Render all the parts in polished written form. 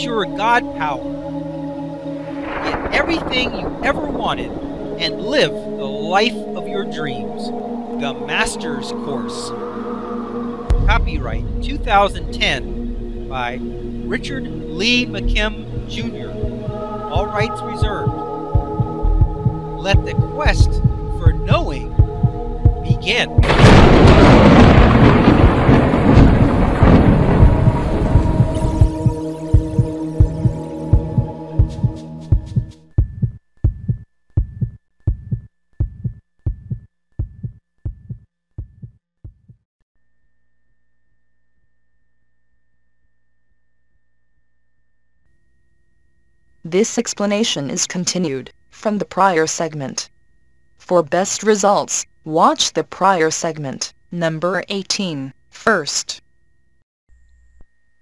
pure God power. Get everything you ever wanted and live the life of your dreams. The Master's Course. Copyright 2010 by Richard Lee McKim, Jr. All rights reserved. Let the quest for knowing begin. This explanation is continued from the prior segment. For best results, watch the prior segment, number 18, first.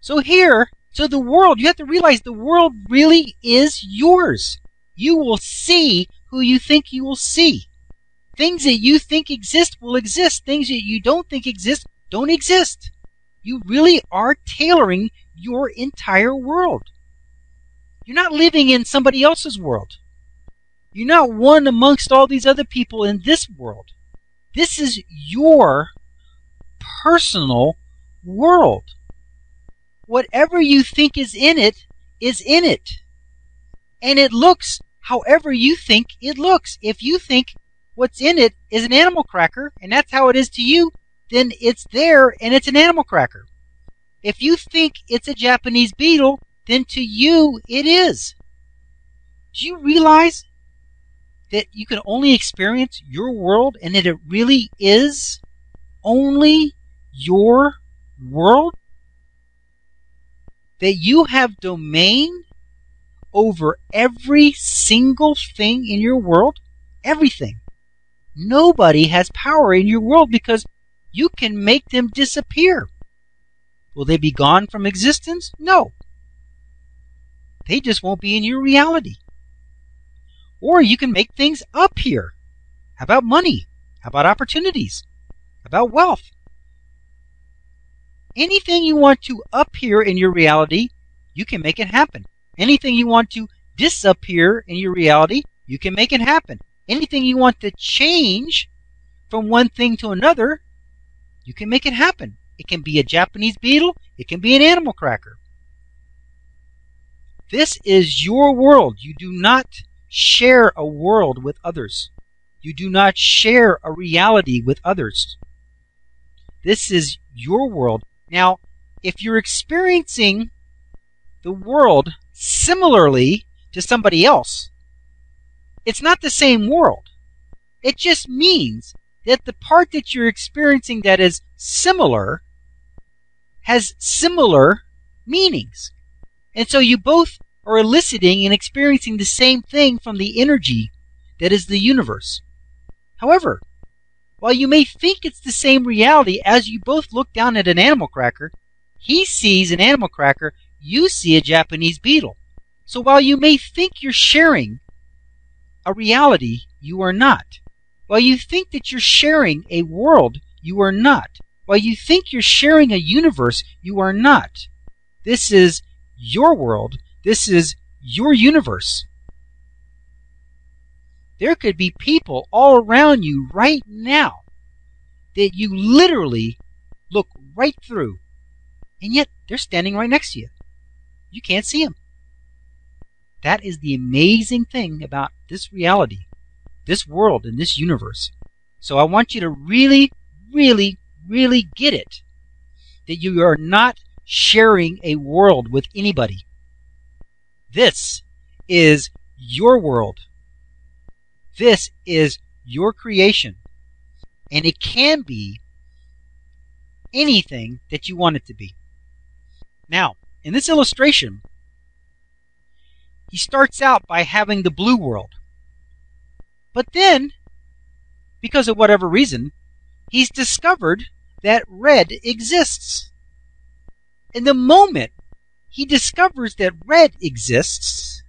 So the world, you have to realize the world really is yours. You will see who you think you will see. Things that you think exist will exist. Things that you don't think exist don't exist. You really are tailoring your entire world. You're not living in somebody else's world. You're not one amongst all these other people in this world. This is your personal world. Whatever you think is in it is in it. And it looks however you think it looks. If you think what's in it is an animal cracker, and that's how it is to you, then it's there and it's an animal cracker. If you think it's a Japanese beetle, then to you it is. Do you realize that you can only experience your world and that it really is only your world? That you have domain over every single thing in your world? Everything. Nobody has power in your world because you can make them disappear. Will they be gone from existence? No. They just won't be in your reality. Or you can make things appear. How about money? How about opportunities? How about wealth? Anything you want to appear in your reality, you can make it happen. Anything you want to disappear in your reality, you can make it happen. Anything you want to change from one thing to another, you can make it happen. It can be a Japanese beetle. It can be an animal cracker. This is your world. You do not share a world with others. You do not share a reality with others. This is your world. Now, if you're experiencing the world similarly to somebody else, it's not the same world. It just means that the part that you're experiencing that is similar has similar meanings. And so you both are eliciting and experiencing the same thing from the energy that is the universe. However, while you may think it's the same reality as you both look down at an animal cracker, he sees an animal cracker, you see a Japanese beetle. So while you may think you're sharing a reality, you are not. While you think that you're sharing a world, you are not. While you think you're sharing a universe, you are not. This is your world. This is your universe. There could be people all around you right now that you literally look right through, and yet they're standing right next to you. You can't see them. That is the amazing thing about this reality, this world, and this universe. So I want you to really, really, really get it, that you are not sharing a world with anybody. This is your world. This is your creation. And it can be anything that you want it to be. Now, in this illustration, he starts out by having the blue world. But then, because of whatever reason, he's discovered that red exists. And the moment he discovers that red exists,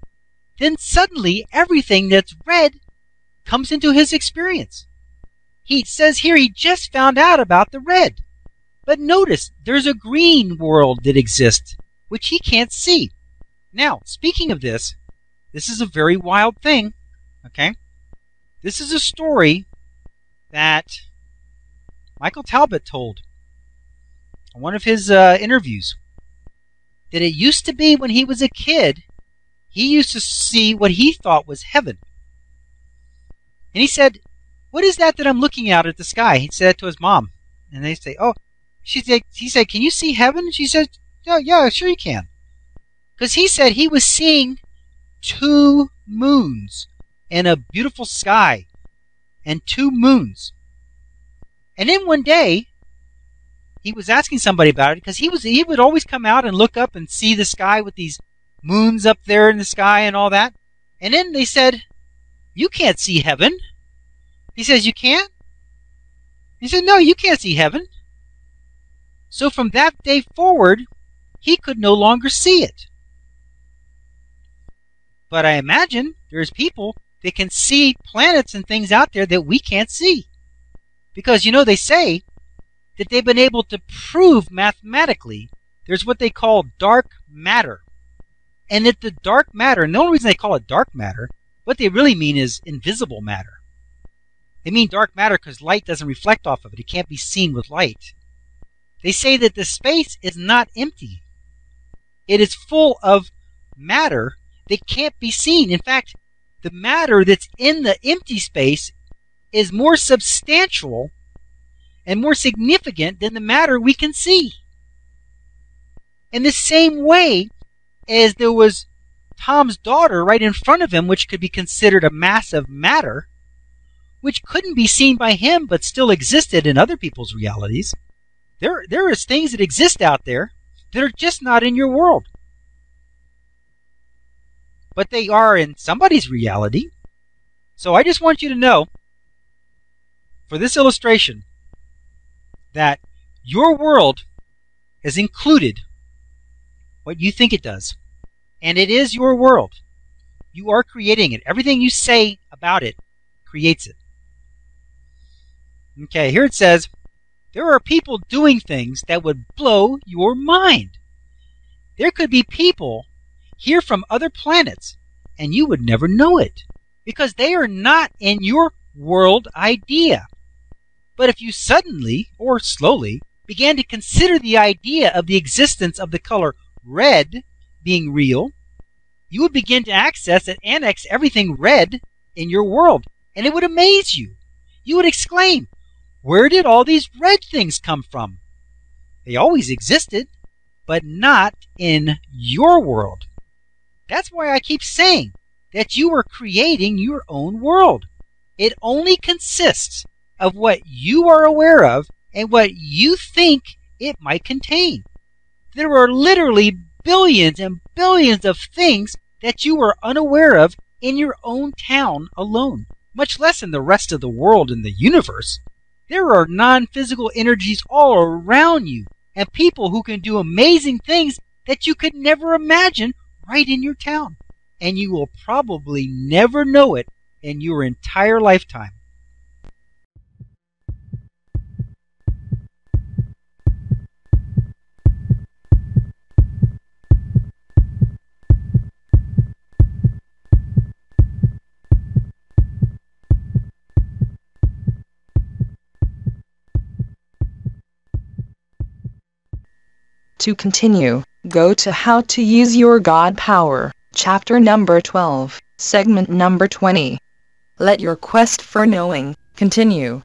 then suddenly everything that's red comes into his experience. He says here he just found out about the red. But notice, there's a green world that exists, which he can't see. Now, speaking of this is a very wild thing, okay? This is a story that Michael Talbot told in one of his interviews, that it used to be when he was a kid, he used to see what he thought was heaven. And he said, "What is that I'm looking out at the sky?" He said it to his mom. And they say, "Oh," he said, "Can you see heaven?" She said, yeah, sure you can. Because he said he was seeing 2 moons and a beautiful sky and 2 moons. And then one day, he was asking somebody about it, because he would always come out and look up and see the sky with these moons up there in the sky and all that. And then they said, "You can't see heaven." He says, "You can't?" He said, "No, you can't see heaven." So from that day forward, he could no longer see it. But I imagine there's people that can see planets and things out there that we can't see. Because, they say that they've been able to prove mathematically there's what they call dark matter. And that the dark matter, and the only reason they call it dark matter, what they really mean is invisible matter. They mean dark matter because light doesn't reflect off of it. It can't be seen with light. They say that the space is not empty. It is full of matter that can't be seen. In fact, the matter that's in the empty space is more substantial and more significant than the matter we can see. In the same way as there was Tom's daughter right in front of him, which could be considered a mass of matter, which couldn't be seen by him but still existed in other people's realities. There is things that exist out there that are just not in your world. But they are in somebody's reality. So I just want you to know, for this illustration, that your world has included what you think it does. And it is your world. You are creating it. Everything you say about it creates it. Okay, here it says, there are people doing things that would blow your mind. There could be people here from other planets, and you would never know it, because they are not in your world idea. But if you suddenly, or slowly, began to consider the idea of the existence of the color red being real, you would begin to access and annex everything red in your world, and it would amaze you. You would exclaim, "Where did all these red things come from?" They always existed, but not in your world. That's why I keep saying that you are creating your own world. It only consists of what you are aware of and what you think it might contain. There are literally billions and billions of things that you are unaware of in your own town alone, much less in the rest of the world and the universe. There are non-physical energies all around you, and people who can do amazing things that you could never imagine right in your town. And you will probably never know it in your entire lifetime. To continue, go to How to Use Your God Power, chapter number 12, segment number 20. Let your quest for knowing continue.